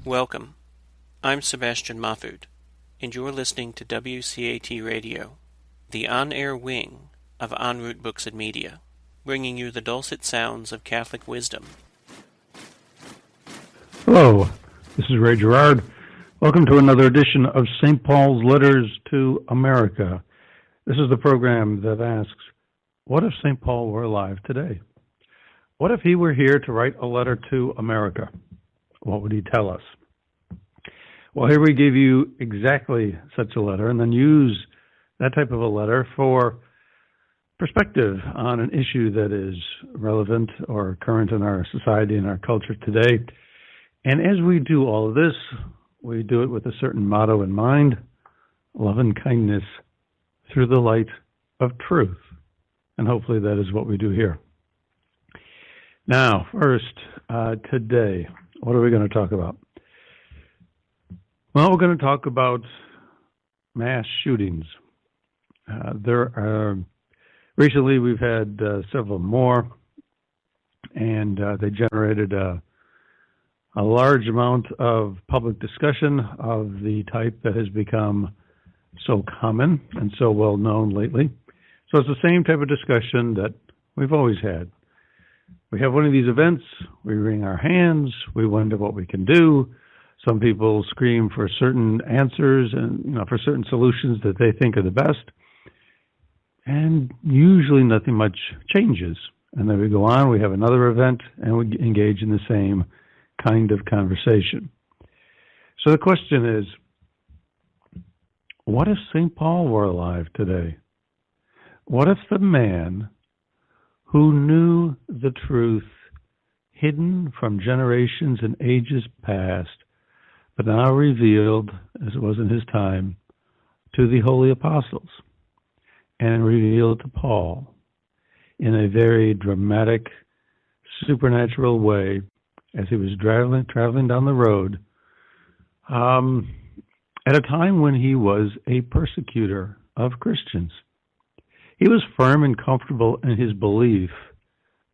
Welcome. I'm Sebastian Mahfood, and you're listening to WCAT Radio, the on-air wing of En Route Books and Media, bringing you the dulcet sounds of Catholic wisdom. Hello, this is Ray Gerard. Welcome to another edition of St. Paul's Letters to America. This is the program that asks, what if St. Paul were alive today? What if he were here to write a letter to America? What would he tell us? Well, here we give you exactly such a letter and then use that type of a letter for perspective on an issue that is relevant or current in our society and our culture today. And as we do all of this, we do it with a certain motto in mind: love and kindness through the light of truth. And hopefully that is what we do here. Now, first, today, what are we going to talk about? Well, we're going to talk about mass shootings. Recently we've had several more, and they generated a large amount of public discussion of the type that has become so common and so well known lately. So it's the same type of discussion that we've always had. We have one of these events, we wring our hands, we wonder what we can do. Some people scream for certain answers and for certain solutions that they think are the best. And usually nothing much changes. And then we go on, we have another event, and we engage in the same kind of conversation. So the question is, what if St. Paul were alive today? What if the man who knew the truth hidden from generations and ages past, but now revealed, as it was in his time, to the holy apostles, and revealed to Paul in a very dramatic, supernatural way as he was traveling down the road, at a time when he was a persecutor of Christians. He was firm and comfortable in his belief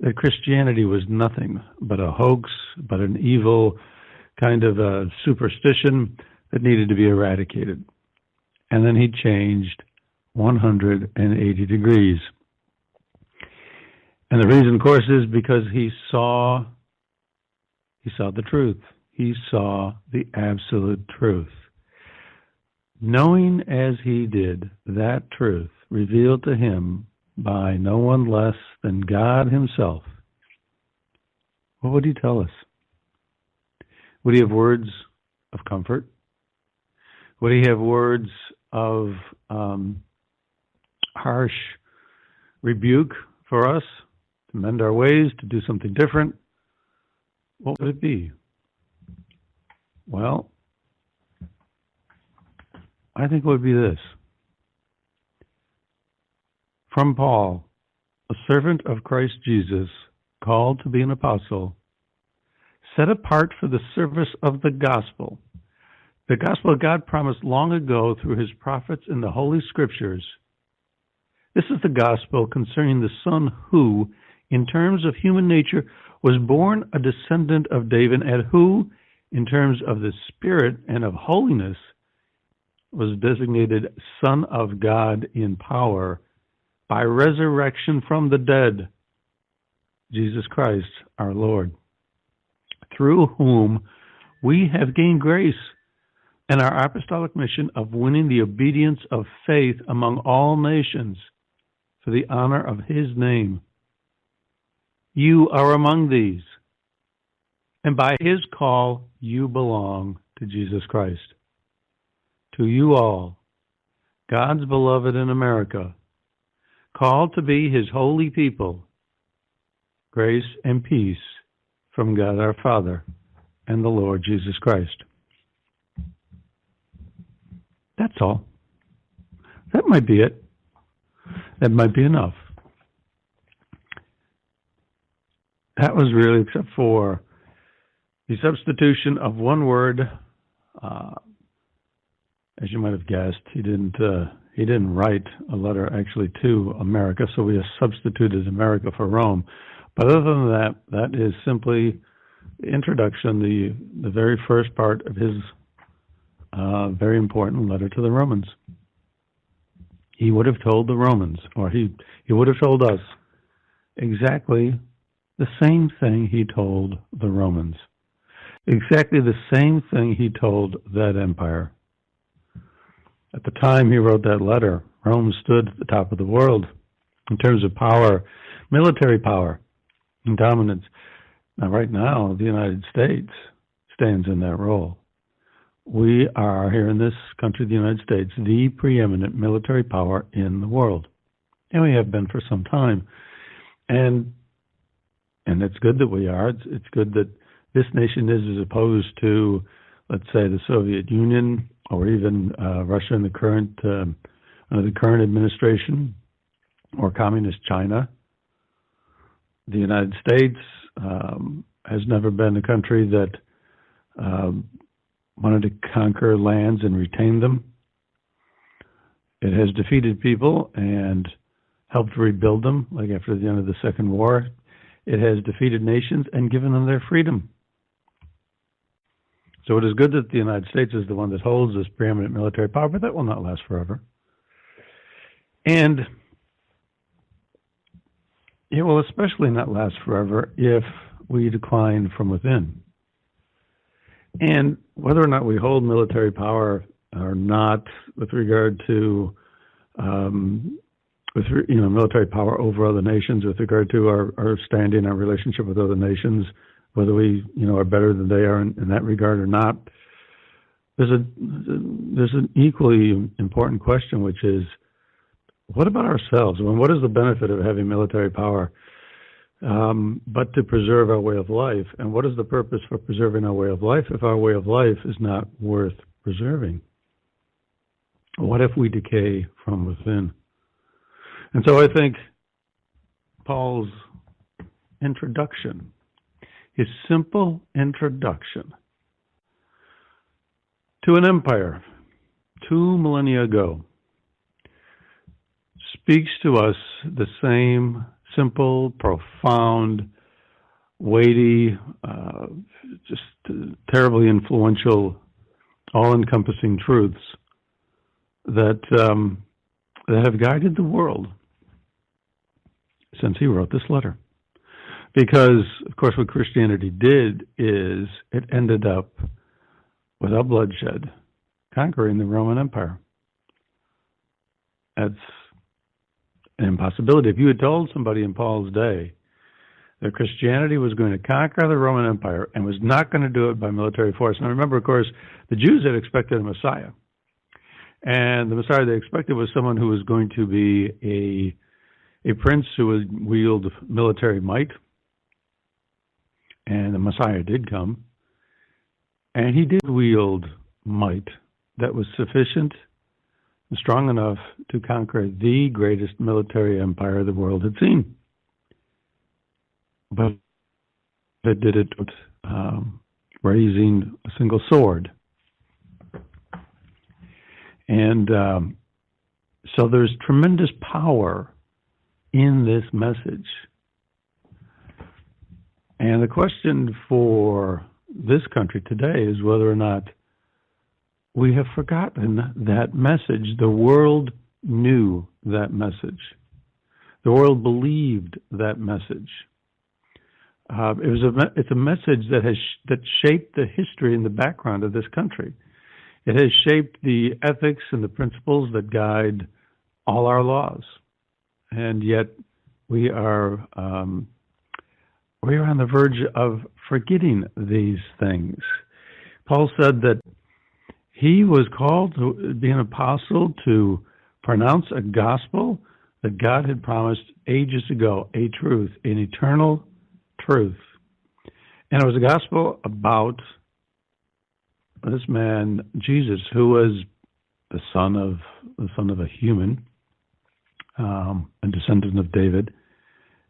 that Christianity was nothing but a hoax, but an evil kind of a superstition that needed to be eradicated. And then he changed 180 degrees. And the reason, of course, is because he saw the truth. He saw the absolute truth. Knowing as he did that truth revealed to him by no one less than God himself, what would he tell us? Would he have words of comfort? Would he have words of harsh rebuke for us to mend our ways, to do something different? What would it be? Well, I think it would be this. From Paul, a servant of Christ Jesus, called to be an apostle, set apart for the service of the gospel God promised long ago through his prophets in the Holy Scriptures. This is the gospel concerning the Son who, in terms of human nature, was born a descendant of David, and who, in terms of the Spirit and of holiness, was designated Son of God in power by resurrection from the dead, Jesus Christ our Lord, through whom we have gained grace and our apostolic mission of winning the obedience of faith among all nations for the honor of his name. You are among these, and by his call you belong to Jesus Christ. To you all, God's beloved in America, called to be his holy people, grace and peace from God our Father and the Lord Jesus Christ. That's all. That might be it. That might be enough. That was really, except for the substitution of one word. As you might have guessed, he didn't write a letter actually to America, so we have substituted America for Rome. But other than that, that is simply introduction, the very first part of his very important letter to the Romans. He would have told the Romans, or he would have told us exactly the same thing he told the Romans. Exactly the same thing he told that empire. At the time he wrote that letter, Rome stood at the top of the world in terms of power, military power, and dominance. Now, right now, the United States stands in that role. We are, here in this country, the United States, the preeminent military power in the world. And we have been for some time. And it's good that we are. It's good that this nation is, as opposed to, let's say, the Soviet Union or even Russia in the current under the current administration, or communist China. The United States has never been a country that wanted to conquer lands and retain them. It has defeated people and helped rebuild them, like after the end of the Second War. It has defeated nations and given them their freedom. So it is good that the United States is the one that holds this preeminent military power, but that will not last forever. And it will especially not last forever if we decline from within. And whether or not we hold military power or not, with regard to military power over other nations, with regard to our standing, our relationship with other nations, whether we are better than they are in that regard or not, there's an equally important question, which is, what about ourselves? I mean, what is the benefit of having military power but to preserve our way of life? And what is the purpose for preserving our way of life if our way of life is not worth preserving? What if we decay from within? And so I think Paul's introduction, his simple introduction to an empire 2 millennia ago, speaks to us the same simple, profound, weighty, just terribly influential, all-encompassing truths that have guided the world since he wrote this letter. Because, of course, what Christianity did is it ended up, without bloodshed, conquering the Roman Empire. That's an impossibility. If you had told somebody in Paul's day that Christianity was going to conquer the Roman Empire and was not going to do it by military force. Now remember, of course, the Jews had expected a Messiah. And the Messiah they expected was someone who was going to be a prince who would wield military might. And the Messiah did come. And he did wield might that was sufficient and strong enough to conquer the greatest military empire the world had seen. But it did it without raising a single sword. And so there's tremendous power in this message. And the question for this country today is whether or not we have forgotten that message. The world knew that message. The world believed that message. It's a message that shaped the history and the background of this country. It has shaped the ethics and the principles that guide all our laws. And yet we are on the verge of forgetting these things. Paul said that he was called to be an apostle to pronounce a gospel that God had promised ages ago, a truth, an eternal truth. And it was a gospel about this man, Jesus, who was the son of a human, a descendant of David,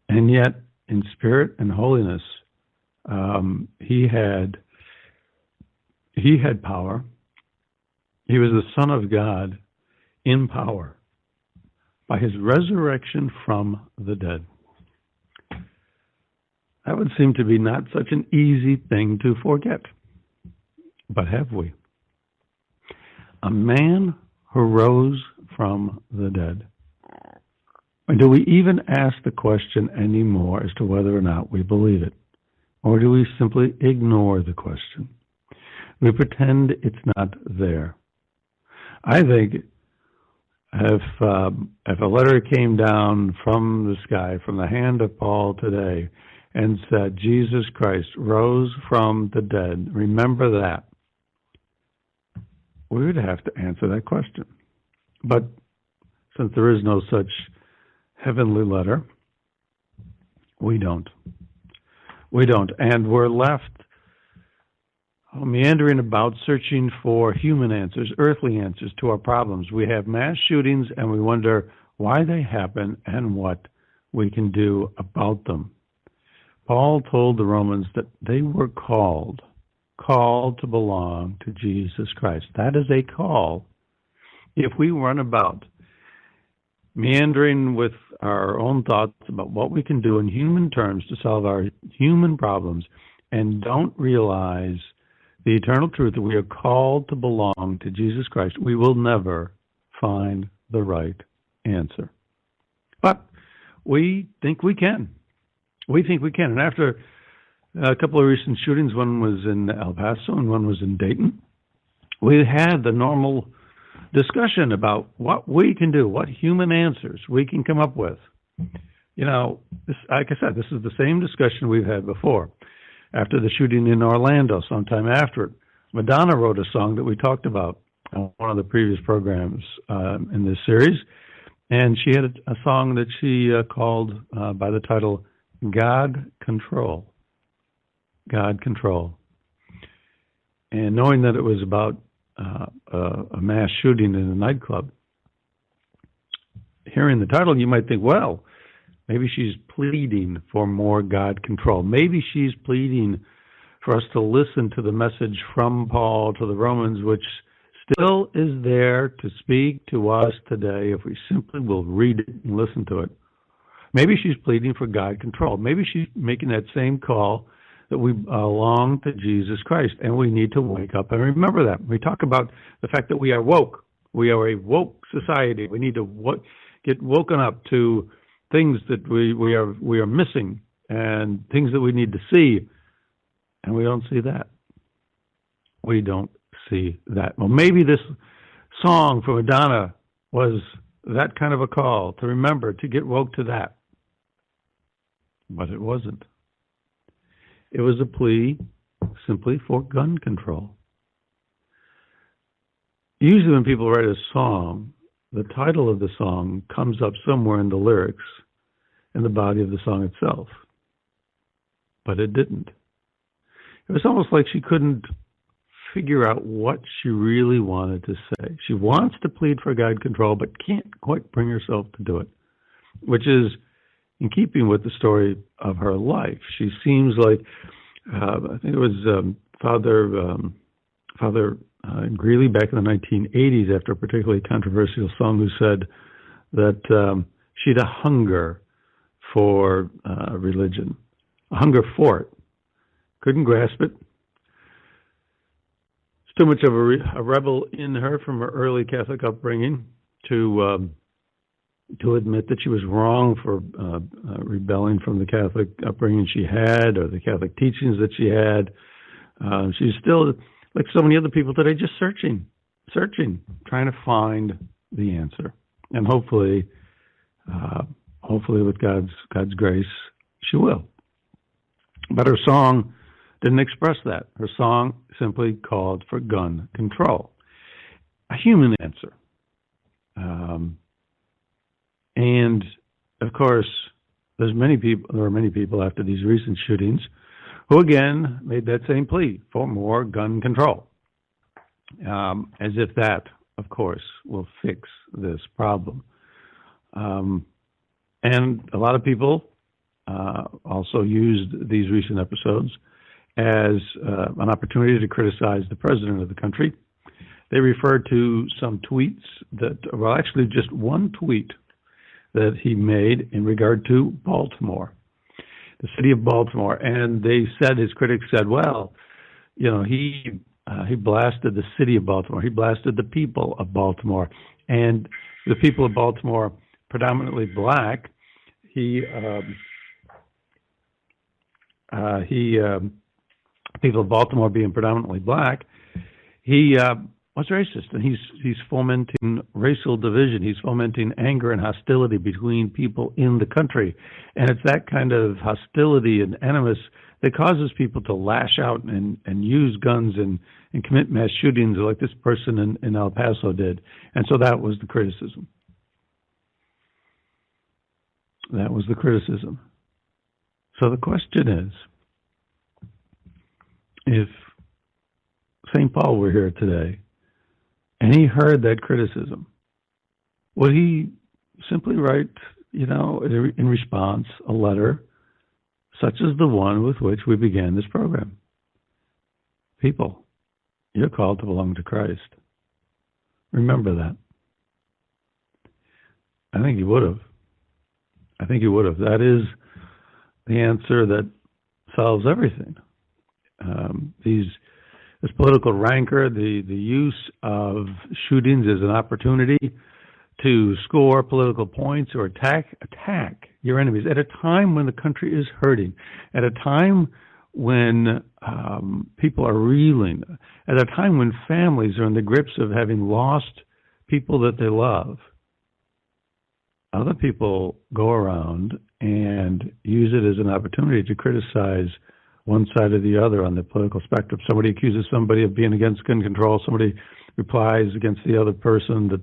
and yet in spirit and holiness, he had power. He was the Son of God in power by his resurrection from the dead. That would seem to be not such an easy thing to forget. But have we? A man who rose from the dead. And do we even ask the question anymore as to whether or not we believe it? Or do we simply ignore the question? We pretend it's not there. I think if a letter came down from the sky, from the hand of Paul today, and said, Jesus Christ rose from the dead, remember that, we would have to answer that question. But since there is no such heavenly letter, we don't. We don't. And we're left meandering about searching for human answers, earthly answers to our problems. We have mass shootings and we wonder why they happen and what we can do about them. Paul told the Romans that they were called to belong to Jesus Christ. That is a call. If we run about meandering with our own thoughts about what we can do in human terms to solve our human problems and don't realize the eternal truth that we are called to belong to Jesus Christ, we will never find the right answer. But we think we can. We think we can. And after a couple of recent shootings, one was in El Paso and one was in Dayton, we had the normal discussion about what we can do, what human answers we can come up with. You know, like I said, this is the same discussion we've had before. After the shooting in Orlando, sometime after it, Madonna wrote a song that we talked about on one of the previous programs in this series, and she had a song that she called by the title God Control. God Control. And knowing that it was about a mass shooting in a nightclub, hearing the title, you might think, well, maybe she's pleading for more God control. Maybe she's pleading for us to listen to the message from Paul to the Romans, which still is there to speak to us today if we simply will read it and listen to it. Maybe she's pleading for God control. Maybe she's making that same call that we belong to Jesus Christ, and we need to wake up and remember that. We talk about the fact that we are woke. We are a woke society. We need to get woken up to things that we are missing and things that we need to see, and we don't see that. We don't see that. Well, maybe this song from Madonna was that kind of a call to remember, to get woke to that. But it wasn't. It was a plea simply for gun control. Usually when people write a song, the title of the song comes up somewhere in the lyrics in the body of the song itself. But it didn't. It was almost like she couldn't figure out what she really wanted to say. She wants to plead for God control, but can't quite bring herself to do it, which is in keeping with the story of her life. She seems like, I think it was Father Greeley back in the 1980s, after a particularly controversial song, who said that she had a hunger for religion, a hunger for it. Couldn't grasp it. It's too much of a rebel in her from her early Catholic upbringing to admit that she was wrong for rebelling from the Catholic upbringing she had or the Catholic teachings that she had. She's still, like so many other people today, just searching, trying to find the answer. And hopefully with God's grace, she will. But her song didn't express that. Her song simply called for gun control, a human answer. And of course, there were many people after these recent shootings who again made that same plea for more gun control, as if that, of course, will fix this problem. And a lot of people also used these recent episodes as an opportunity to criticize the president of the country. They referred to some tweets actually just one tweet that he made in regard to Baltimore. the city of Baltimore, and his critics said, well, he blasted the city of Baltimore. He blasted the people of Baltimore, and the people of Baltimore, predominantly black. People of Baltimore being predominantly black, he was racist, and he's fomenting racial division. He's fomenting anger and hostility between people in the country, and it's that kind of hostility and animus that causes people to lash out and use guns and commit mass shootings like this person in El Paso did. And so that was the criticism. So the question is, if St. Paul were here today and he heard that criticism, would he simply write, in response, a letter such as the one with which we began this program? People, you're called to belong to Christ. Remember that. I think he would have. That is the answer that solves everything. This political rancor, the use of shootings as an opportunity to score political points or attack your enemies at a time when the country is hurting, at a time when people are reeling, at a time when families are in the grips of having lost people that they love. Other people go around and use it as an opportunity to criticize one side or the other on the political spectrum. Somebody accuses somebody of being against gun control. Somebody replies against the other person that,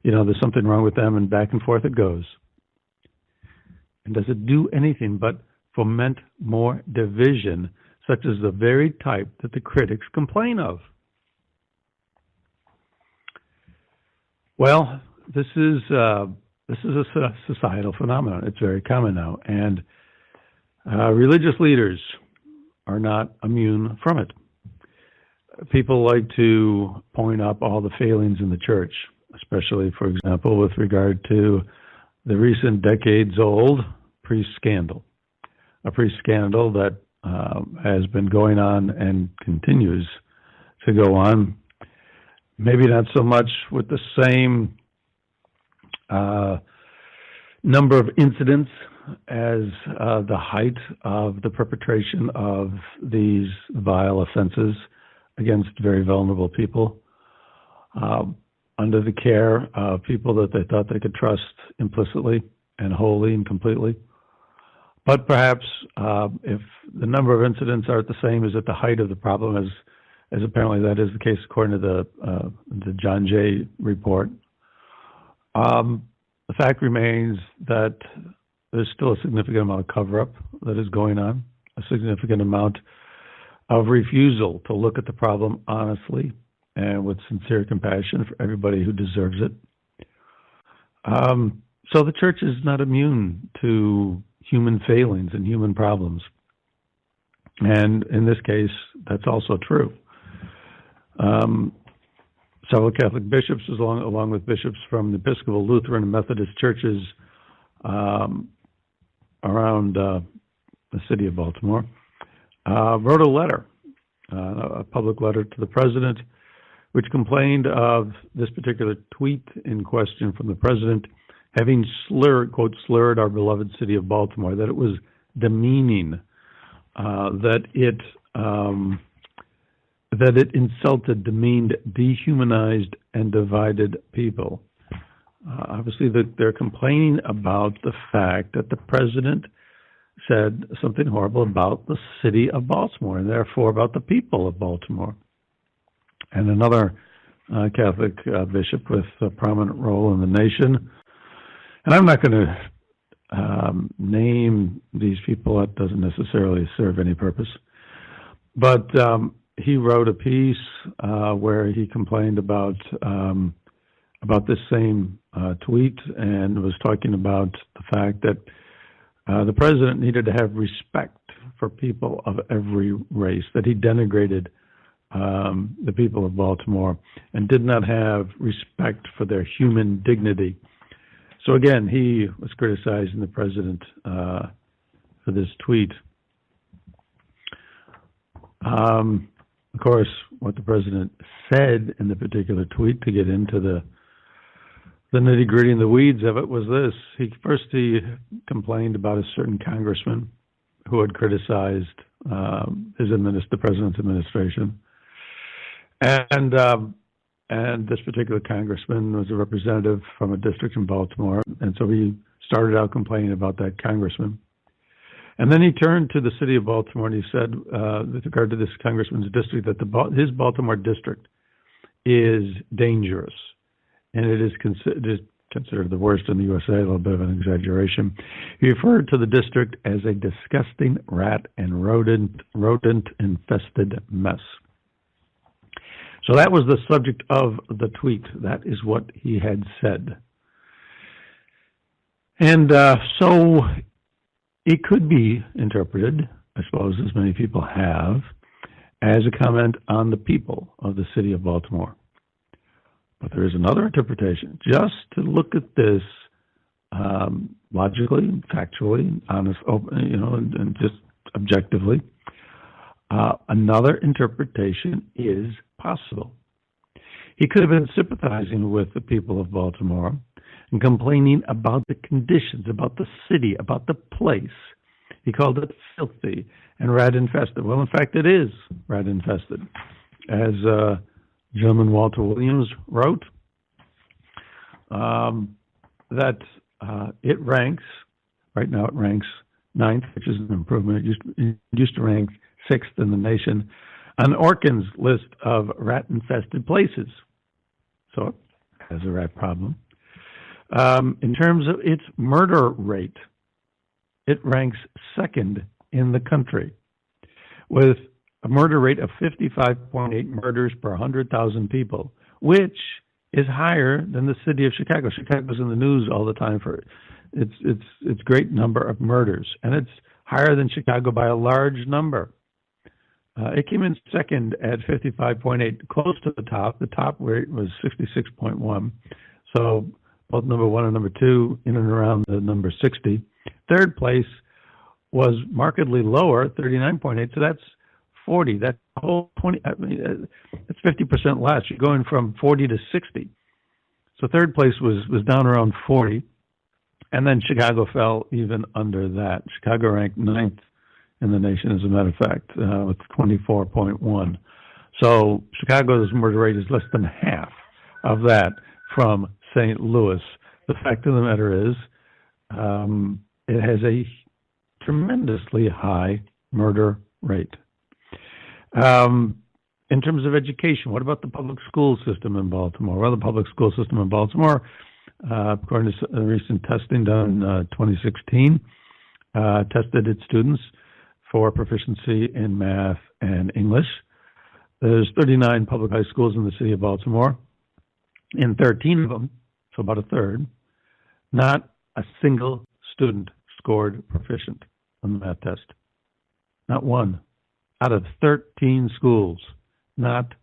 there's something wrong with them, and back and forth it goes. And does it do anything but foment more division, such as the very type that the critics complain of? Well, this is a societal phenomenon. It's very common now, and religious leaders are not immune from it. People like to point up all the failings in the church, especially, for example, with regard to the recent decades-old priest scandal, a priest scandal that has been going on and continues to go on, maybe not so much with the same number of incidents as the height of the perpetration of these vile offenses against very vulnerable people, under the care of people that they thought they could trust implicitly and wholly and completely. But perhaps if the number of incidents are at the same as at the height of the problem, as apparently that is the case according to the John Jay report, the fact remains that there's still a significant amount of cover-up that is going on, a significant amount of refusal to look at the problem honestly and with sincere compassion for everybody who deserves it. So the church is not immune to human failings and human problems. And in this case, that's also true. Several Catholic bishops, along with bishops from the Episcopal, Lutheran, and Methodist churches around the city of Baltimore, wrote a letter, a public letter to the president, which complained of this particular tweet in question from the president having quote, slurred our beloved city of Baltimore, that it was demeaning, that it insulted, demeaned, dehumanized, and divided people. Obviously, they're complaining about the fact that the president said something horrible about the city of Baltimore, and therefore about the people of Baltimore. And another Catholic bishop with a prominent role in the nation. And I'm not going to name these people. That doesn't necessarily serve any purpose. But he wrote a piece where he complained about this same tweet, and was talking about the fact that the president needed to have respect for people of every race, that he denigrated the people of Baltimore and did not have respect for their human dignity. So again, he was criticizing the president for this tweet. Of course, what the president said in the particular tweet, to get into the nitty-gritty and the weeds of it, was this. He complained about a certain congressman who had criticized the president's administration. And this particular congressman was a representative from a district in Baltimore, and so he started out complaining about that congressman. And then he turned to the city of Baltimore and he said, with regard to this congressman's district, that his Baltimore district is dangerous, and it is considered the worst in the USA, a little bit of an exaggeration. He referred to the district as a disgusting rat and rodent-infested mess. So that was the subject of the tweet. That is what he had said. And so it could be interpreted, I suppose, as many people have, as a comment on the people of the city of Baltimore. But there is another interpretation. Just to look at this logically, factually, honest, and just objectively, another interpretation is possible. He could have been sympathizing with the people of Baltimore and complaining about the conditions, about the city, about the place. He called it filthy and rat-infested. Well, in fact, it is rat-infested. As gentleman Walter Williams wrote, that it ranks, right now it ranks 9th, which is an improvement. It used to rank 6th in the nation on Orkin's list of rat-infested places. So it has a rat problem. In terms of its murder rate, it ranks 2nd in the country, with a murder rate of 55.8 murders per 100,000 people, which is higher than the city of Chicago. Chicago's in the news all the time for its great number of murders, and it's higher than Chicago by a large number. It came in 2nd at 55.8, close to the top. The top rate was 66.1. So both number 1 and number 2 in and around the number 60. 3rd place was markedly lower, 39.8. So that's 40. That's a whole 20. I mean, that's 50% less. You're going from 40 to 60. So 3rd place was down around 40. And then Chicago fell even under that. Chicago ranked 9th in the nation, as a matter of fact, with 24.1. So Chicago's murder rate is less than half of that from St. Louis. The fact of the matter is, it has a tremendously high murder rate. In terms of education, what about the public school system in Baltimore? Well, the public school system in Baltimore, according to recent testing done in 2016, tested its students for proficiency in math and English. There's 39 public high schools in the city of Baltimore. In 13 of them, so about a third, not a single student scored proficient on the math test. Not one. Out of 13 schools, not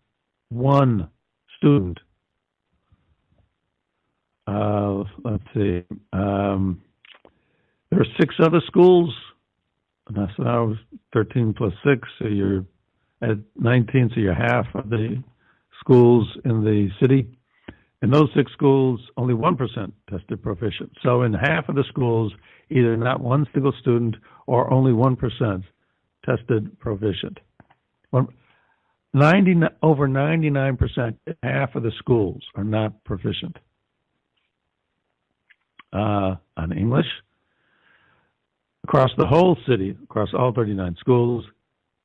one student. Let's see. There are 6 other schools. And that's now 13 plus 6, so you're at 19, so you're half of the schools in the city. In those 6 schools, only 1% tested proficient. So in half of the schools, either not one single student or only 1% tested proficient. Over 99%, half of the schools are not proficient. On English, across the whole city, across all 39 schools,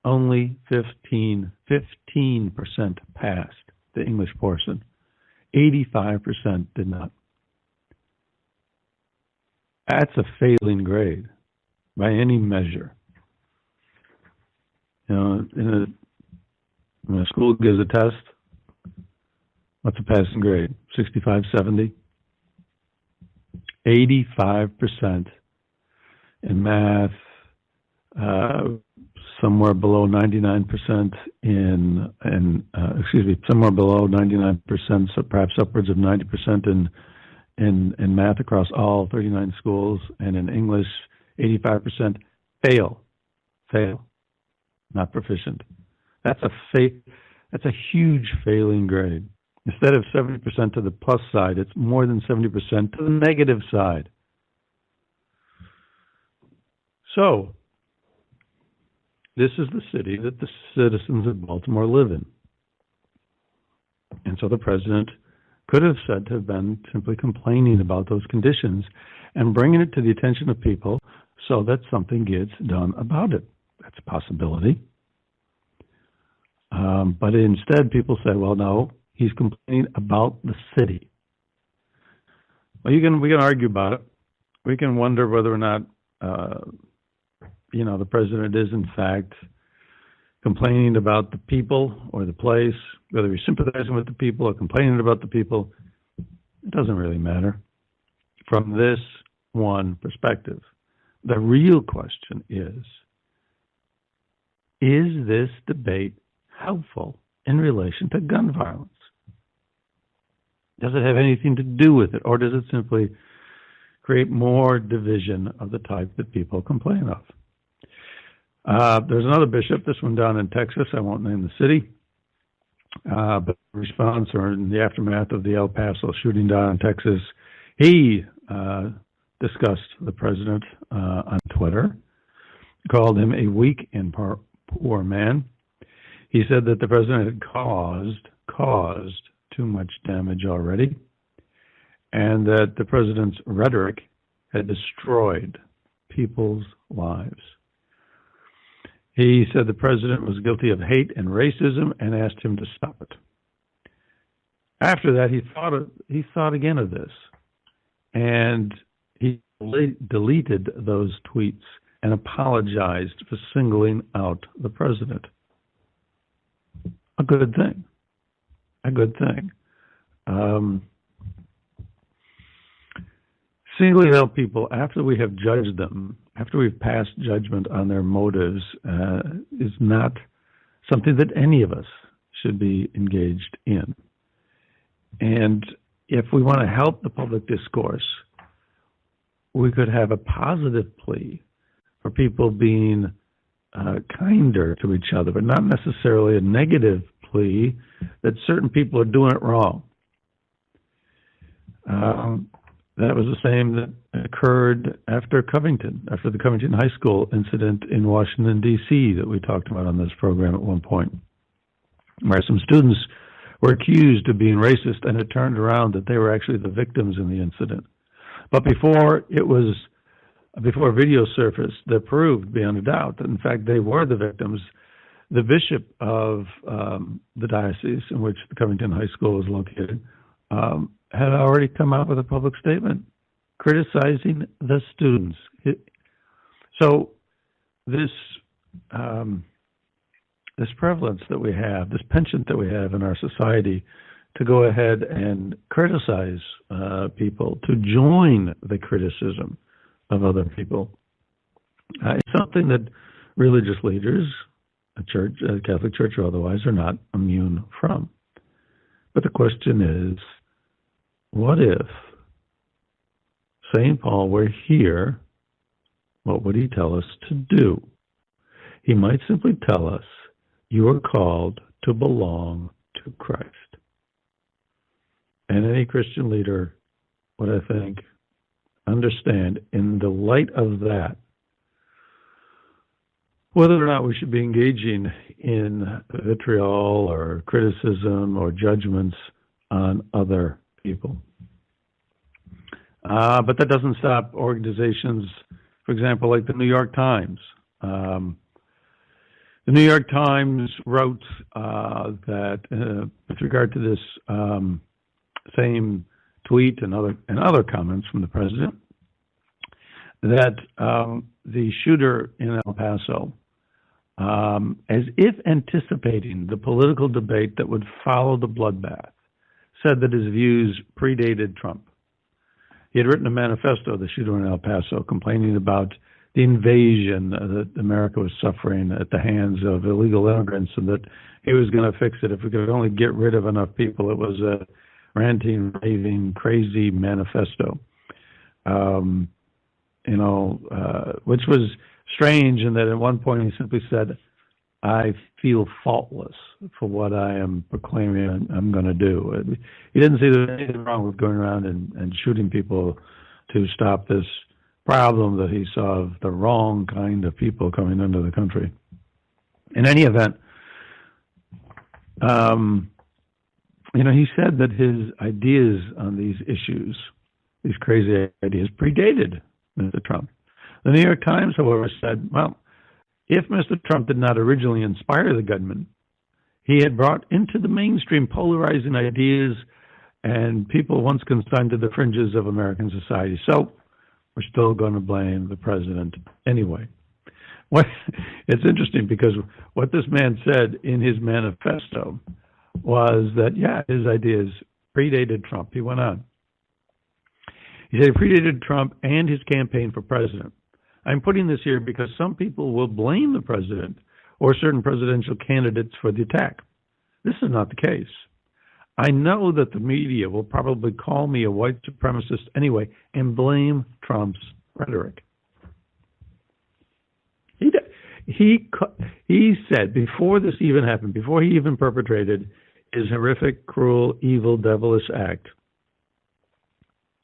only 15% passed the English portion. 85% did not. That's a failing grade by any measure. You know, when a school gives a test, what's a passing grade? 65, 70? 85% in math, somewhere below 99% somewhere below 99%, so perhaps upwards of 90% in math across all 39 schools, and in English, 85%, Fail. Fail. Not proficient. That's a huge failing grade. Instead of 70% to the plus side, it's more than 70% to the negative side. So, this is the city that the citizens of Baltimore live in. And so the president could have said to have been simply complaining about those conditions and bringing it to the attention of people so that something gets done about it. That's a possibility. But instead, people say, well, no, he's complaining about the city. Well, we can argue about it. We can wonder whether or not, the president is, in fact, complaining about the people or the place, whether he's sympathizing with the people or complaining about the people. It doesn't really matter from this one perspective. The real question is this debate helpful in relation to gun violence? Does it have anything to do with it, or does it simply create more division of the type that people complain of? There's another bishop, this one down in Texas, I won't name the city, but in response or in the aftermath of the El Paso shooting down in Texas, he discussed the president on Twitter, called him a weak and poor man. He said that the president had caused too much damage already, and that the president's rhetoric had destroyed people's lives. He said the president was guilty of hate and racism and asked him to stop it. After that, he thought again of this, and he deleted those tweets and apologized for singling out the president. A good thing. A good thing. Singling out people after we have judged them, after we've passed judgment on their motives, is not something that any of us should be engaged in. And if we want to help the public discourse, we could have a positive plea for people being kinder to each other, but not necessarily a negative plea that certain people are doing it wrong. That was the same that occurred after the Covington High School incident in Washington, D.C. that we talked about on this program at one point, where some students were accused of being racist, and it turned around that they were actually the victims in the incident. But before video surfaced that proved beyond a doubt that, in fact, they were the victims, the bishop of the diocese in which the Covington High School is located had already come out with a public statement criticizing the students. So this prevalence that we have, this penchant that we have in our society to go ahead and criticize people, to join the criticism of other people, is something that religious leaders, a Catholic Church or otherwise, are not immune from. But the question is, what if St. Paul were here? What would he tell us to do? He might simply tell us, you are called to belong to Christ. And any Christian leader would, I think, understand in the light of that whether or not we should be engaging in vitriol or criticism or judgments on other people. But that doesn't stop organizations, for example, like the New York Times. The New York Times wrote that with regard to this same tweet and other comments from the president, that the shooter in El Paso, as if anticipating the political debate that would follow the bloodbath, said that his views predated Trump. He had written a manifesto, the shooter in El Paso, complaining about the invasion that America was suffering at the hands of illegal immigrants, and that he was going to fix it if we could only get rid of enough people. It was a ranting, raving, crazy manifesto, which was strange in that at one point he simply said, I feel faultless for what I am proclaiming I'm going to do. He didn't see there's anything wrong with going around and shooting people to stop this problem that he saw of the wrong kind of people coming into the country. In any event, he said that his ideas on these issues, these crazy ideas, predated Mr. Trump. The New York Times, however, said, well, if Mr. Trump did not originally inspire the gunman, he had brought into the mainstream polarizing ideas and people once consigned to the fringes of American society. So we're still going to blame the president anyway. It's interesting because what this man said in his manifesto was that, his ideas predated Trump. He went on. He said he predated Trump and his campaign for president. I'm putting this here because some people will blame the president or certain presidential candidates for the attack. This is not the case. I know that the media will probably call me a white supremacist anyway and blame Trump's rhetoric. He said before this even happened, before he even perpetrated his horrific, cruel, evil, devilish act,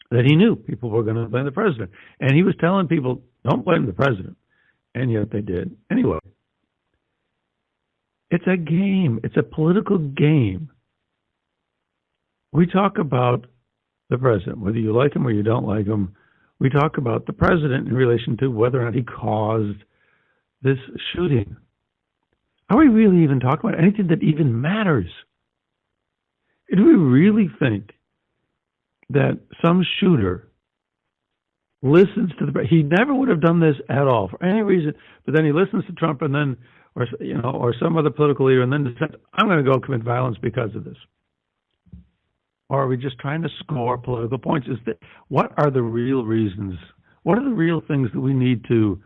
that he knew people were going to blame the president. And he was telling people, don't blame the president. And yet they did. Anyway, it's a game. It's a political game. We talk about the president, whether you like him or you don't like him. We talk about the president in relation to whether or not he caused this shooting. Are we really even talking about anything that even matters? Do we really think that some shooter listens to he never would have done this at all for any reason, but then he listens to Trump and then, or some other political leader and then decides, I'm going to go commit violence because of this? Or are we just trying to score political points? What are the real reasons? What are the real things that we need to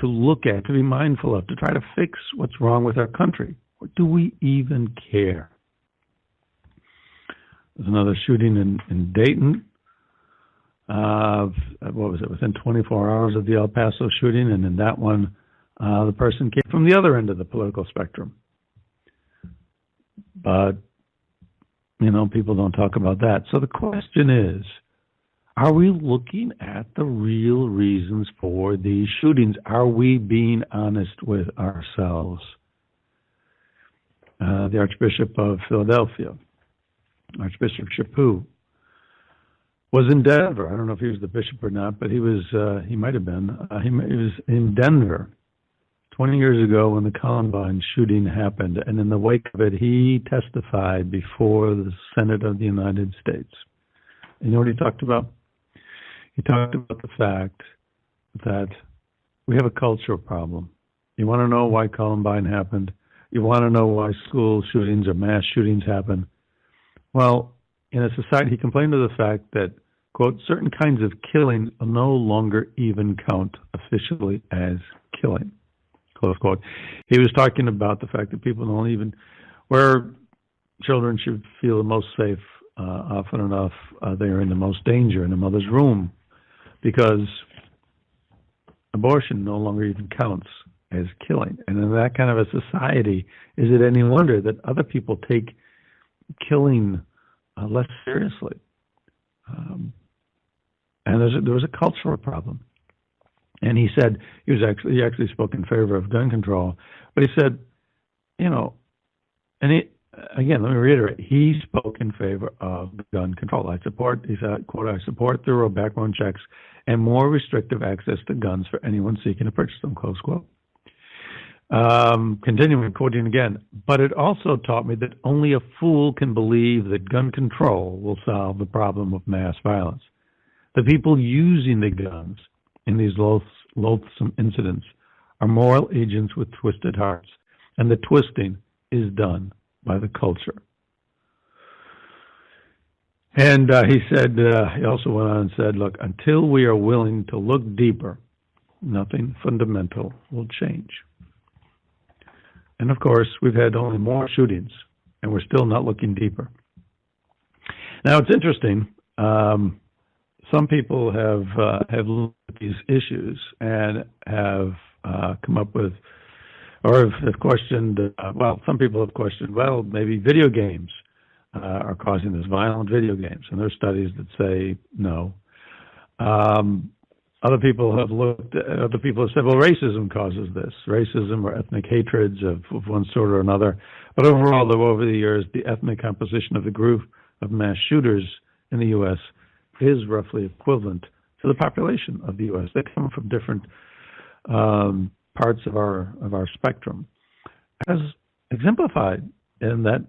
look at, to be mindful of, to try to fix what's wrong with our country? Or do we even care? There's another shooting in Dayton. Within 24 hours of the El Paso shooting, and in that one, the person came from the other end of the political spectrum. But, people don't talk about that. So the question is, are we looking at the real reasons for these shootings? Are we being honest with ourselves? The Archbishop of Philadelphia, Archbishop Chaput, was in Denver. I don't know if he was the bishop or not, but he might have been. He was in Denver 20 years ago when the Columbine shooting happened, and in the wake of it, he testified before the Senate of the United States. And you know what he talked about? He talked about the fact that we have a cultural problem. You want to know why Columbine happened? You want to know why school shootings or mass shootings happen? Well, in a society, he complained of the fact that, quote, certain kinds of killing no longer even count officially as killing, close quote. He was talking about the fact that people don't even, where children should feel the most safe, often enough, they are in the most danger in the mother's room, because abortion no longer even counts as killing. And in that kind of a society, is it any wonder that other people take killing less seriously? And there was a cultural problem. And he said, he actually spoke in favor of gun control, but he said, again, let me reiterate, he spoke in favor of gun control. He said, quote, I support thorough background checks and more restrictive access to guns for anyone seeking to purchase them, close quote. Continuing, quoting again, but it also taught me that only a fool can believe that gun control will solve the problem of mass violence. The people using the guns in these loathsome incidents are moral agents with twisted hearts, and the twisting is done by the culture. And he said, he also went on and said, look, until we are willing to look deeper, nothing fundamental will change. And of course, we've had only more shootings, and we're still not looking deeper. Now, it's interesting. some people have looked at these issues and have come up with, or have questioned. Well, some people have questioned. Well, maybe video games are causing this, violent video games, and there are studies that say no. Other people have said, well, racism causes this, racism or ethnic hatreds of one sort or another. But overall, though, over the years, the ethnic composition of the group of mass shooters in the U.S. is roughly equivalent to the population of the U.S. They come from different parts of our spectrum, as exemplified in that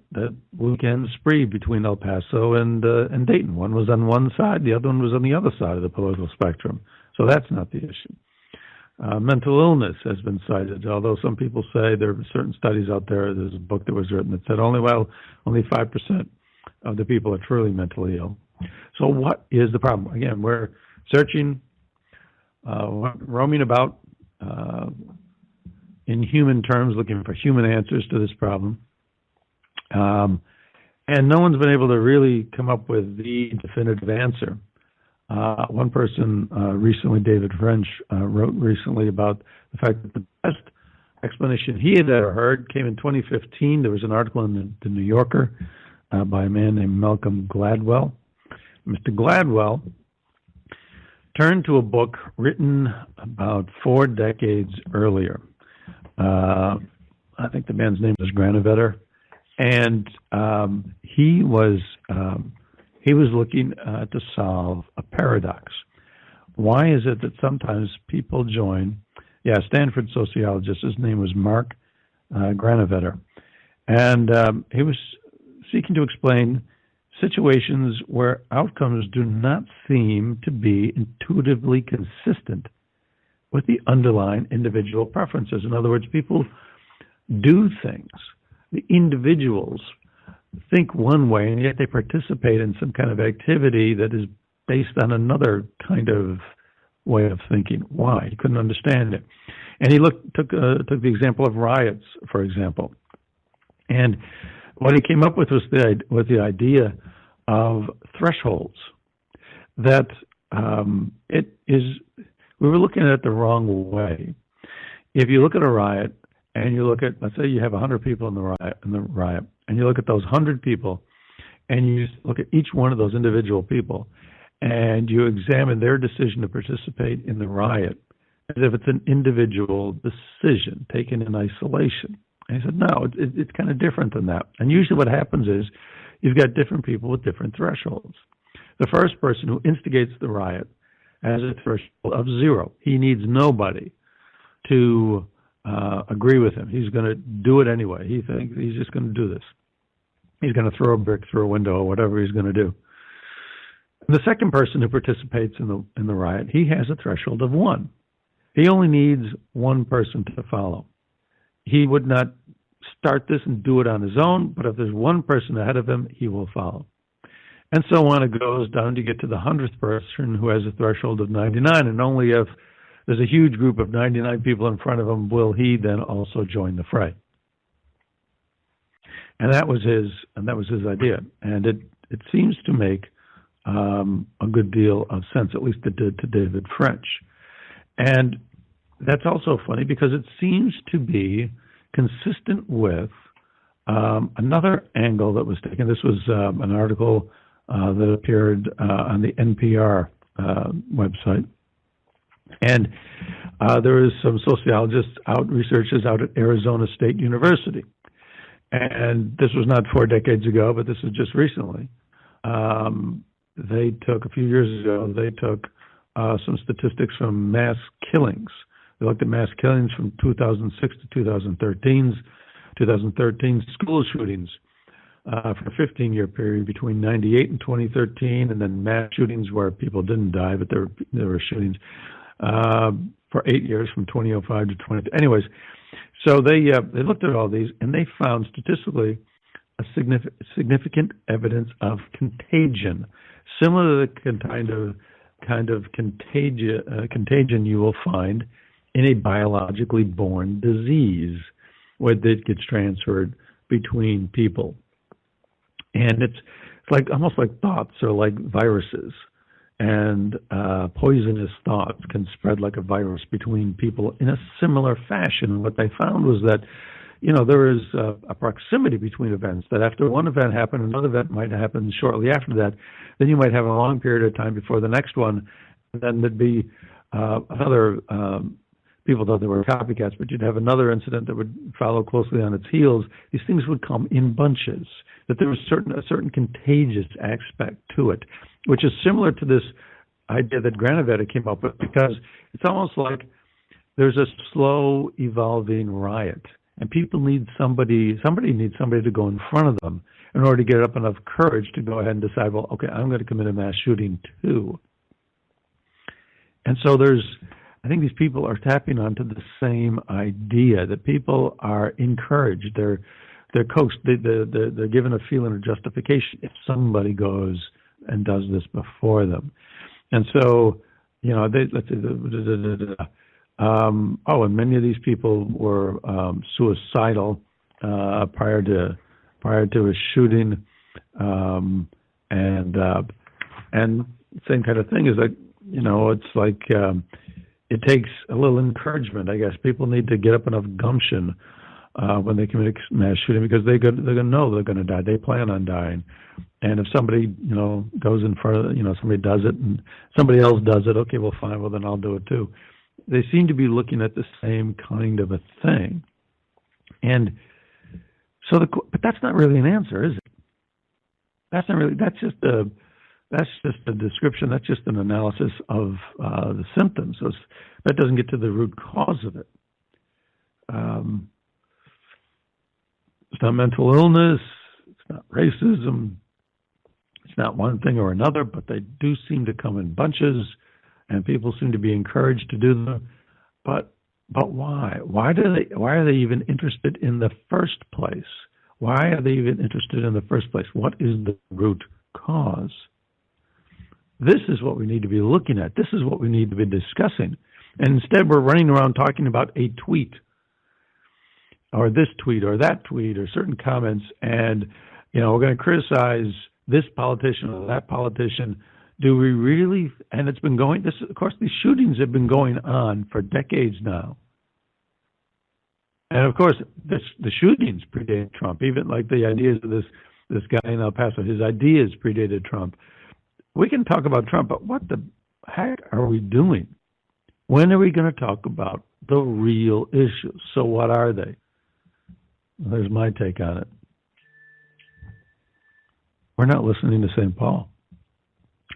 weekend spree between El Paso and Dayton. One was on one side, the other one was on the other side of the political spectrum. So that's not the issue. Mental illness has been cited, although some people say there are certain studies out there. There's a book that was written that said only 5% of the people are truly mentally ill. So what is the problem? Again, we're searching, roaming about in human terms, looking for human answers to this problem. And no one's been able to really come up with the definitive answer. One person recently, David French, wrote recently about the fact that the best explanation he had ever heard came in 2015. There was an article in the New Yorker by a man named Malcolm Gladwell. Mr. Gladwell turned to a book written about 4 decades earlier. I think the man's name was Granovetter, and he was looking to solve a paradox. Why is it that sometimes people join? Yeah, Stanford sociologist. His name was Mark Granovetter, and he was seeking to explain situations where outcomes do not seem to be intuitively consistent with the underlying individual preferences. In other words, people do things. The individuals think one way, and yet they participate in some kind of activity that is based on another kind of way of thinking. Why? He couldn't understand it. And he took the example of riots, for example. And what he came up with was the idea of thresholds. That we were looking at it the wrong way. If you look at a riot and you look at, let's say you have 100 people in the riot, and you look at those 100 people, and you look at each one of those individual people, and you examine their decision to participate in the riot as if it's an individual decision taken in isolation. And he said, no, it's kind of different than that. And usually what happens is you've got different people with different thresholds. The first person who instigates the riot has a threshold of 0. He needs nobody to agree with him. He's going to do it anyway. He thinks he's just going to do this. He's going to throw a brick through a window or whatever he's going to do. The second person who participates in the riot, he has a threshold of 1. He only needs one person to follow. He would not start this and do it on his own, but if there's one person ahead of him, he will follow. And so on it goes down to get to the 100th person who has a threshold of 99, and only if there's a huge group of 99 people in front of him will he then also join the fray. And that was his idea, and it seems to make a good deal of sense, at least it did to David French. And that's also funny because it seems to be consistent with another angle that was taken. This was an article that appeared on the NPR website. And there is some sociologists researchers out at Arizona State University. And this was not 4 decades ago, but this was just recently. They took, a few years ago, some statistics from mass killings. They looked at mass killings from 2006 to 2013 school shootings for a 15-year period between 98 and 2013, and then mass shootings where people didn't die, but there were shootings for 8 years from 2005 to 20. Anyways, so they looked at all these, and they found statistically a significant evidence of contagion, similar to the kind of contagion you will find in a biologically born disease, where it gets transferred between people. And it's like almost like thoughts or like viruses. and poisonous thoughts can spread like a virus between people in a similar fashion. What they found was that, there is a proximity between events, that after one event happened, another event might happen shortly after that. Then you might have a long period of time before the next one, and then there'd be another, people thought they were copycats, but you'd have another incident that would follow closely on its heels. These things would come in bunches, that there was a certain contagious aspect to it, which is similar to this idea that Granovetter came up with, because it's almost like there's a slow evolving riot, and people need somebody needs somebody to go in front of them in order to get up enough courage to go ahead and decide, well, okay, I'm going to commit a mass shooting too. And so I think these people are tapping onto the same idea, that people are encouraged, they're coaxed, they're given a feeling of justification if somebody goes and does this before them. And so, let's say, and many of these people were suicidal prior to a shooting, and same kind of thing is that, it's like it takes a little encouragement, I guess. People need to get up enough gumption when they commit a mass shooting, because they're going to know they're going to die. They plan on dying. And if somebody, goes in front of, somebody does it and somebody else does it, okay, well, fine, well, then I'll do it too. They seem to be looking at the same kind of a thing. And so, but that's not really an answer, is it? That's just a description. That's just an analysis of the symptoms. So that doesn't get to the root cause of it. It's not mental illness. It's not racism. It's not one thing or another, but they do seem to come in bunches, and people seem to be encouraged to do them. But why? Why are they even interested in the first place? Why are they even interested in the first place? What is the root cause? This is what we need to be looking at. This is what we need to be discussing. And instead, we're running around talking about a tweet, or this tweet, or that tweet, or certain comments, and we're going to criticize this politician or that politician. Do we really? And it's been going. Of course, these shootings have been going on for decades now. And of course, the shootings predate Trump. Even like the ideas of this guy in El Paso, his ideas predated Trump. We can talk about Trump, but what the heck are we doing? When are we going to talk about the real issues? So what are they? Well, there's my take on it. We're not listening to St. Paul.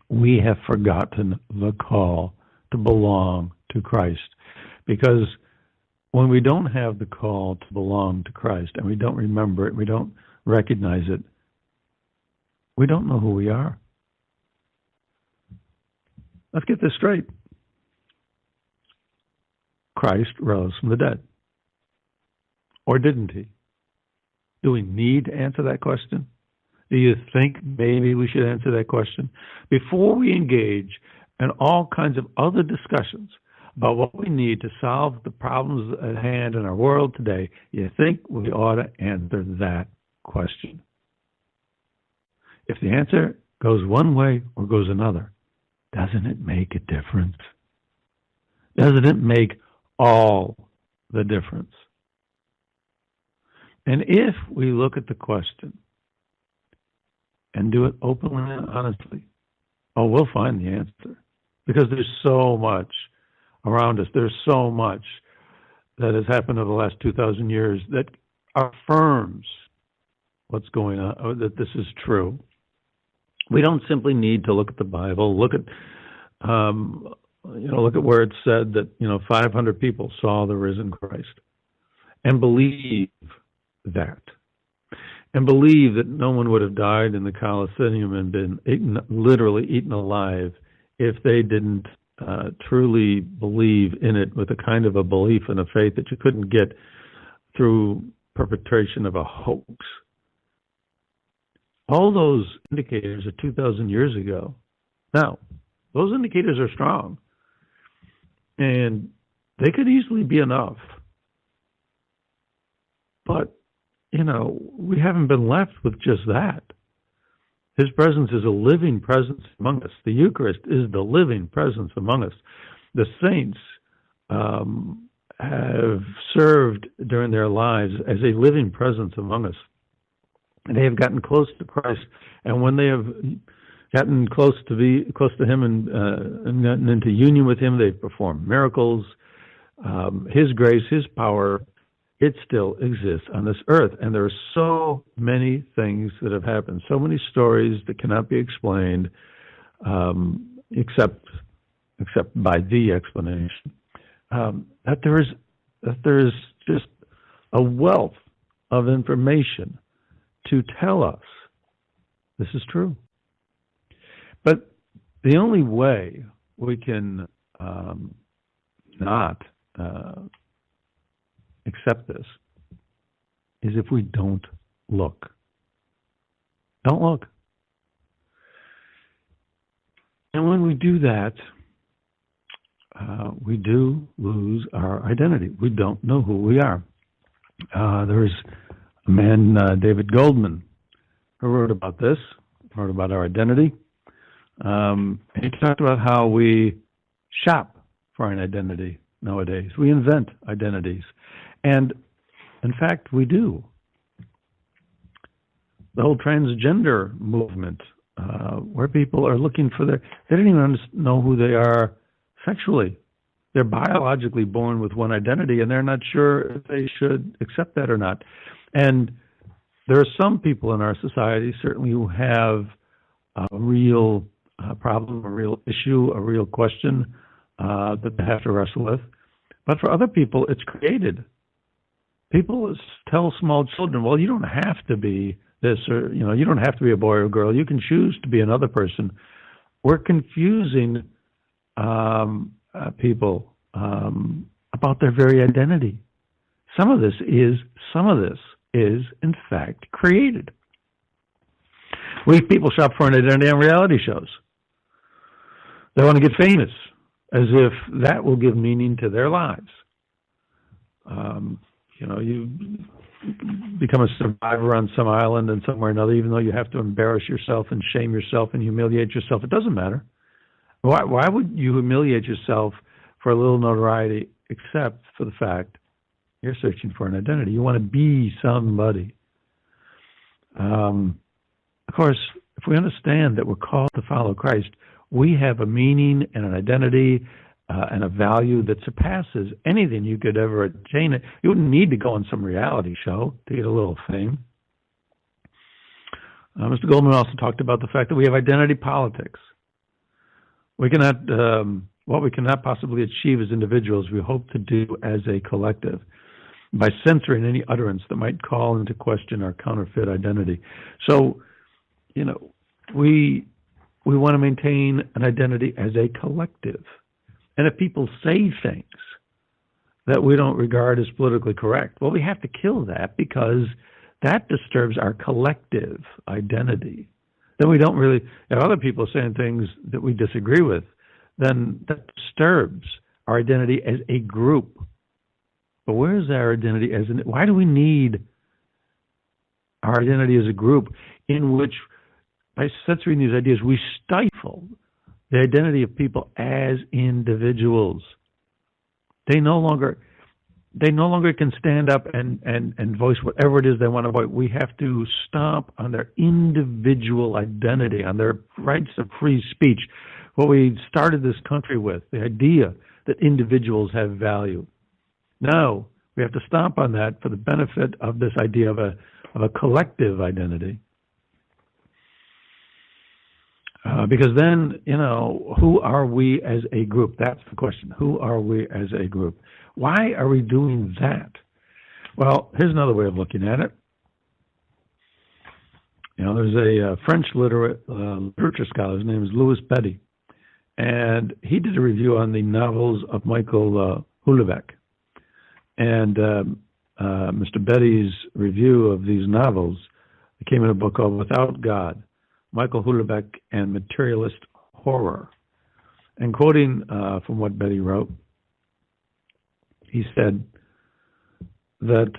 We have forgotten the call to belong to Christ, because when we don't have the call to belong to Christ and we don't remember it, we don't recognize it, we don't know who we are. Let's get this straight. Christ rose from the dead. Or didn't he? Do we need to answer that question? Do you think maybe we should answer that question? Before we engage in all kinds of other discussions about what we need to solve the problems at hand in our world today, you think we ought to answer that question? If the answer goes one way or goes another, doesn't it make a difference? Doesn't it make all the difference? And if we look at the question and do it openly and honestly, we'll find the answer. Because there's so much around us. There's so much that has happened over the last 2,000 years that affirms what's going on, that this is true. We don't simply need to look at the Bible, look at where it said that 500 people saw the risen Christ, and believe that, and believe that no one would have died in the Colosseum and been literally eaten alive if they didn't truly believe in it with a kind of a belief and a faith that you couldn't get through perpetration of a hoax. All those indicators are 2,000 years ago. Now, those indicators are strong, and they could easily be enough. But, we haven't been left with just that. His presence is a living presence among us. The Eucharist is the living presence among us. The saints have served during their lives as a living presence among us. And they have gotten close to Christ. And when they have gotten close to Him and gotten into union with Him, they've performed miracles. His grace, His power, it still exists on this earth. And there are so many things that have happened, so many stories that cannot be explained except by the explanation. That there is just a wealth of information to tell us this is true. But the only way we can not accept this is if we don't look. Don't look. And when we do that, we do lose our identity. We don't know who we are. There's a man, David Goldman, who wrote about this, wrote about our identity. He talked about how we shop for an identity nowadays. We invent identities. And, in fact, we do. The whole transgender movement, where people are looking for they don't even know who they are sexually. They're biologically born with one identity, and they're not sure if they should accept that or not. And there are some people in our society, certainly, who have a real problem, a real issue, a real question that they have to wrestle with. But for other people, it's created. People tell small children, well, you don't have to be this, or, you don't have to be a boy or a girl. You can choose to be another person. We're confusing people about their very identity. Some of this is, in fact, created. People shop for an identity on reality shows. They want to get famous, as if that will give meaning to their lives. You become a survivor on some island and somewhere or another, even though you have to embarrass yourself and shame yourself and humiliate yourself. It doesn't matter. Why would you humiliate yourself for a little notoriety, except for the fact you're searching for an identity? You want to be somebody. Of course, if we understand that we're called to follow Christ, we have a meaning and an identity and a value that surpasses anything you could ever attain. You wouldn't need to go on some reality show to get a little fame. Mr. Goldman also talked about the fact that we have identity politics. We cannot, what we cannot possibly achieve as individuals, we hope to do as a collective by censoring any utterance that might call into question our counterfeit identity. So, we want to maintain an identity as a collective. And if people say things that we don't regard as politically correct, well, we have to kill that, because that disturbs our collective identity. Then we don't really, if other people are saying things that we disagree with, then that disturbs our identity as a group. But where is our identity why do we need our identity as a group in which, by censoring these ideas, we stifle the identity of people as individuals? They no longer can stand up and voice whatever it is they want to voice. We have to stomp on their individual identity, on their rights of free speech. What we started this country with, the idea that individuals have value. Now we have to stomp on that for the benefit of this idea of a collective identity. Because then, who are we as a group? That's the question. Who are we as a group? Why are we doing that? Well, here's another way of looking at it. There's a French literature scholar. His name is Louis Betty. And he did a review on the novels of Michael Houellebecq. And Mr. Betty's review of these novels came in a book called Without God, Michael Houellebecq and Materialist Horror. And quoting from what Betty wrote, he said that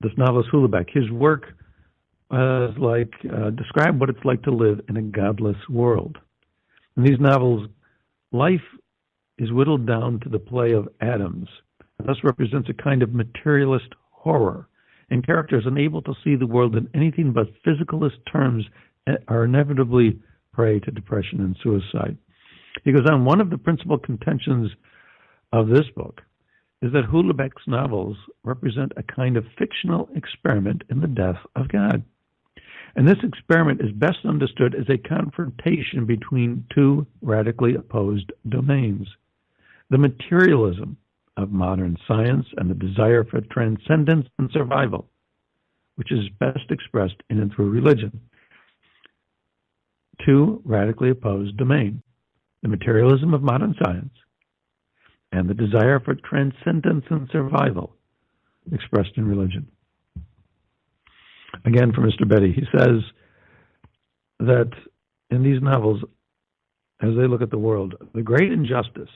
this novelist Houellebecq, his work describe what it's like to live in a godless world. In these novels, life is whittled down to the play of atoms, and thus represents a kind of materialist horror, and characters unable to see the world in anything but physicalist terms are inevitably prey to depression and suicide. He goes on, one of the principal contentions of this book is that Houellebecq's novels represent a kind of fictional experiment in the death of God. And this experiment is best understood as a confrontation between two radically opposed domains: the materialism of modern science and the desire for transcendence and survival, which is best expressed in and through religion. Two radically opposed domains: the materialism of modern science and the desire for transcendence and survival, expressed in religion. Again, from Mr. Betty, he says that in these novels, as they look at the world, the great injustice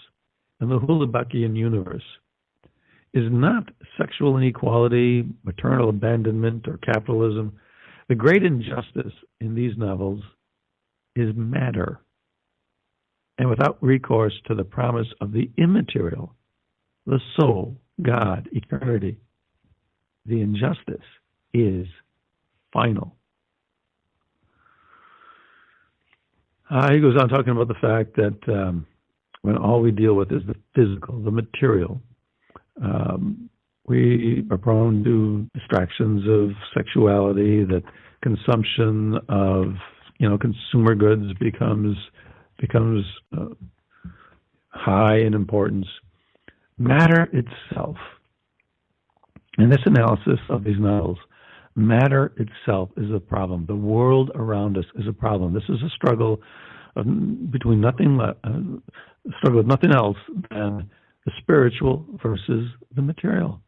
in the Houellebecqian universe is not sexual inequality, maternal abandonment, or capitalism. The great injustice in these novels is matter. And without recourse to the promise of the immaterial, the soul, God, eternity, the injustice is final. He goes on talking about the fact that when all we deal with is the physical, the material, we are prone to distractions of sexuality, that consumption of consumer goods becomes high in importance. Matter itself, in this analysis of these novels, matter itself is a problem. The world around us is a problem. This is a struggle between nothing else than the spiritual versus the material.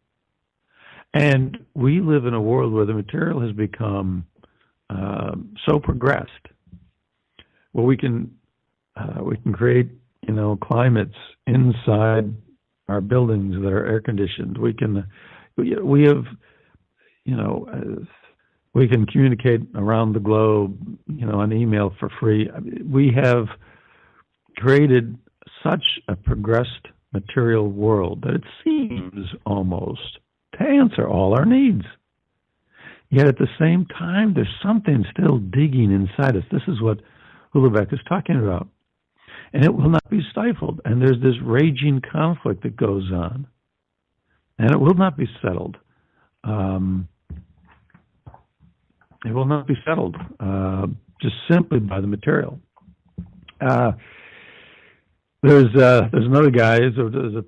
And we live in a world where the material has become so progressed, where we can create climates inside our buildings that are air conditioned. We can communicate around the globe, on email for free. We have created such a progressed material world that it seems almost to answer all our needs. Yet at the same time, there's something still digging inside us. This is what Houellebecq is talking about. And it will not be stifled. And there's this raging conflict that goes on. And it will not be settled. It will not be settled just simply by the material. There's another guy. There's an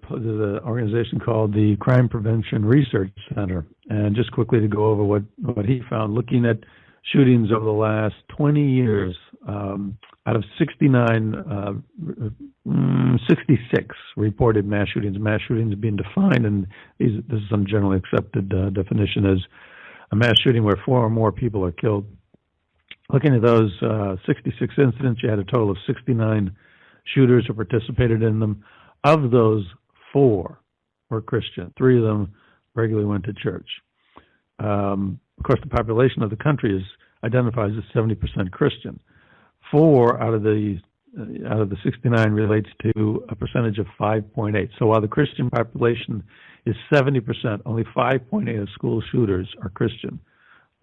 organization called the Crime Prevention Research Center. And just quickly to go over what he found, looking at shootings over the last 20 years, out of 66 reported mass shootings being defined, and this is some generally accepted definition as a mass shooting where 4 or more people are killed. Looking at those 66 incidents, you had a total of 69 shooters who participated in them. Of those, 4 were Christian. 3 of them regularly went to church. Of course, the population of the country is identifies as 70% Christian. 4 out of the 69 relates to a percentage of 5.8. So while the Christian population is 70%, only 5.8 of school shooters are Christian.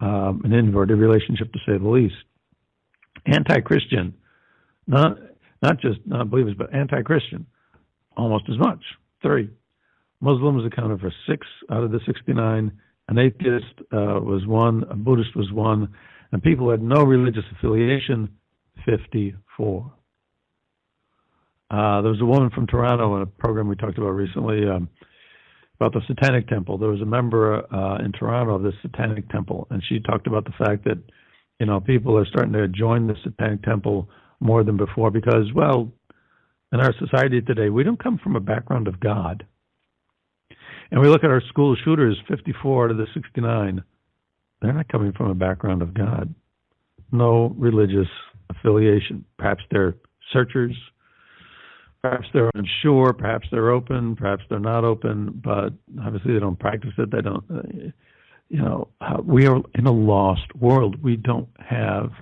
An inverted relationship, to say the least. Anti-Christian, not just non-believers, but anti-Christian, almost as much, 3. Muslims accounted for 6 out of the 69. An atheist was 1, a Buddhist was 1, and people who had no religious affiliation, 54. There was a woman from Toronto in a program we talked about recently about the Satanic Temple. There was a member in Toronto of the Satanic Temple, and she talked about the fact that people are starting to join the Satanic Temple more than before because, well, in our society today, we don't come from a background of God. And we look at our school shooters, 54 out of the 69, they're not coming from a background of God. No religious affiliation. Perhaps they're searchers, perhaps they're unsure, perhaps they're open, perhaps they're not open, but obviously they don't practice it. They don't. we are in a lost world. We don't have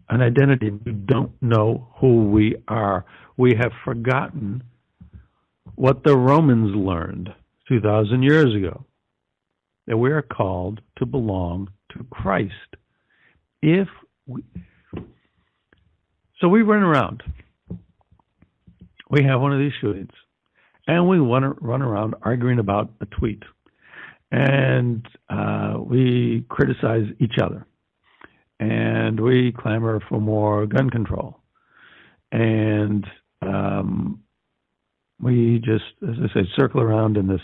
an identity. We don't know who we are. We have forgotten what the Romans learned 2,000 years ago, that we are called to belong to Christ. So we run around. We have one of these shootings, and we want to run around arguing about a tweet. And we criticize each other. And we clamor for more gun control. And we just, as I say, circle around in this,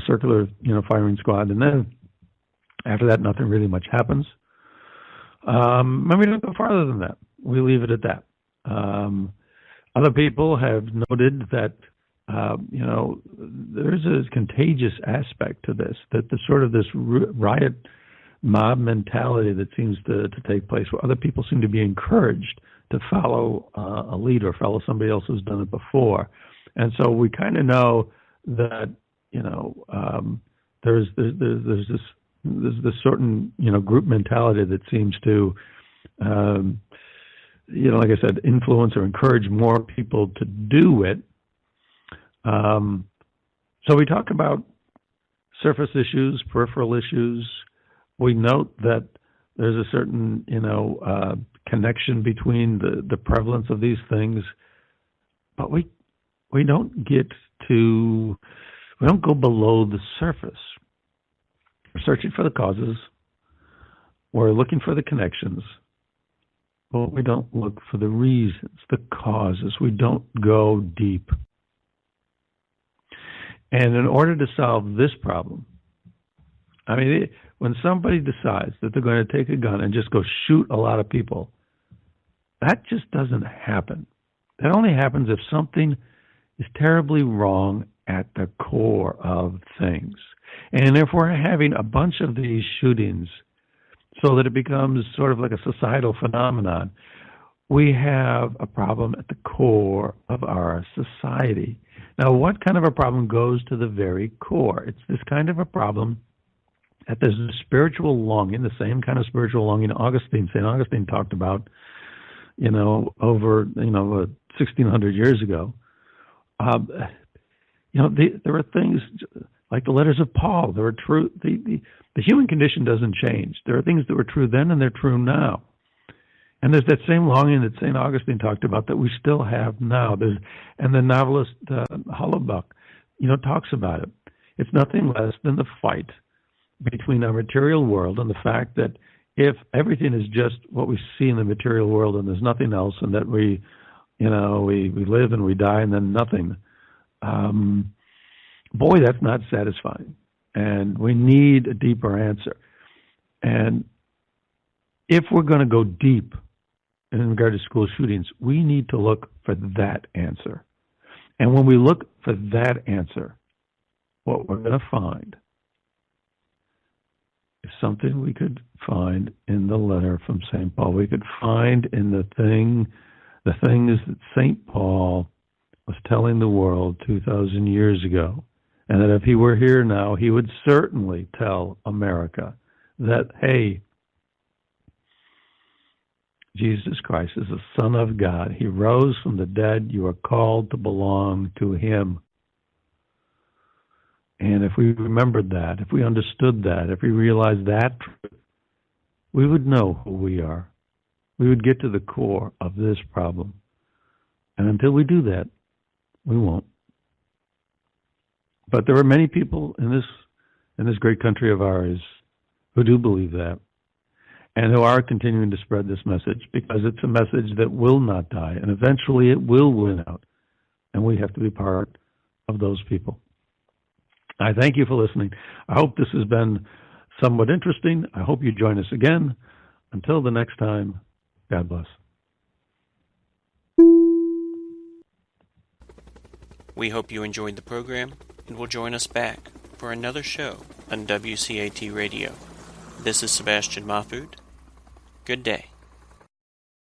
circular, firing squad. And then after that, nothing really much happens. And we don't go farther than that. We leave it at that. Other people have noted that, there's a contagious aspect to this, that the sort of this riot mob mentality that seems to take place, where other people seem to be encouraged to follow a lead or follow somebody else who's done it before. And so we kind of know that, there's this certain, group mentality that seems to, like I said, influence or encourage more people to do it. So we talk about surface issues, peripheral issues. We note that there's a certain, connection between the prevalence of these things, but we don't we don't go below the surface. We're searching for the causes. We're looking for the connections, but we don't look for the reasons, the causes. We don't go deep. And in order to solve this problem, when somebody decides that they're going to take a gun and just go shoot a lot of people, that just doesn't happen. That only happens if something is terribly wrong at the core of things. And if we're having a bunch of these shootings so that it becomes sort of like a societal phenomenon, we have a problem at the core of our society. Now, what kind of a problem goes to the very core? It's this kind of a problem that there's a spiritual longing, the same kind of spiritual longing St. Augustine talked about, over, 1,600 years ago. There are things like the letters of Paul. There are true. The human condition doesn't change. There are things that were true then and they're true now. And there's that same longing that St. Augustine talked about that we still have now. And the novelist Hollenbach, talks about it. It's nothing less than the fight between our material world and the fact that if everything is just what we see in the material world and there's nothing else, and that we live and we die and then nothing, boy, that's not satisfying. And we need a deeper answer. And if we're going to go deep in regard to school shootings, we need to look for that answer. And when we look for that answer, what we're going to find is something we could find in the letter from St. Paul. We could find in the things that St. Paul was telling the world 2,000 years ago. And that if he were here now, he would certainly tell America that, hey, Jesus Christ is the Son of God. He rose from the dead. You are called to belong to him. And if we remembered that, if we understood that, if we realized that truth, we would know who we are. We would get to the core of this problem. And until we do that, we won't. But there are many people in this great country of ours who do believe that, and who are continuing to spread this message, because it's a message that will not die, and eventually it will win out, and we have to be part of those people. I thank you for listening. I hope this has been somewhat interesting. I hope you join us again. Until the next time, God bless. We hope you enjoyed the program and will join us back for another show on WCAT Radio. This is Sebastian Mahfood. Good day.